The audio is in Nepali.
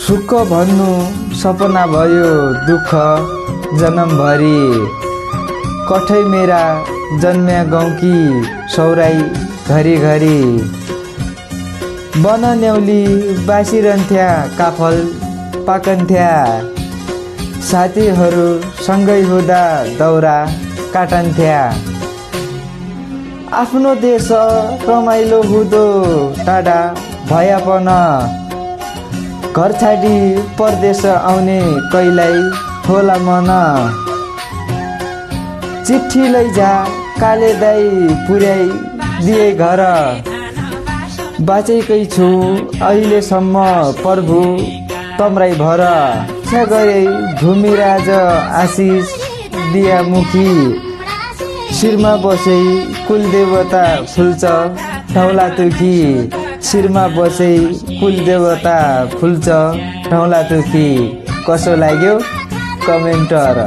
सुख भन्नु सपना भयो दुःख जन्मभरि। कठै मेरा जन्म्या गौकी सौराई घरिघरि। बन न्याउली बासिरहन्थ्या काफल पाकन्थ्या। साथीहरू सँगै हुँदा दौरा काटन्थ्या। आफ्नो देश रमाइलो हुँदो टाढा भयापन। घर छाडी परदेश आउने कहिल्यै होला मन। चिठी लैजा काले दाई पुर्याइ दिए घर। बाँचेकै छु अहिलेसम्म प्रभु तम्रै भर। इच्छा गरे भूमिराज आशिष दिया मुखी। शिरमा बसै कुलदेवता फुल्छ ढौला तुखी। शिरमा बसै कुलदेवता फुल्छ ढौला तुखी। कसो लाग्यो कमेन्टर।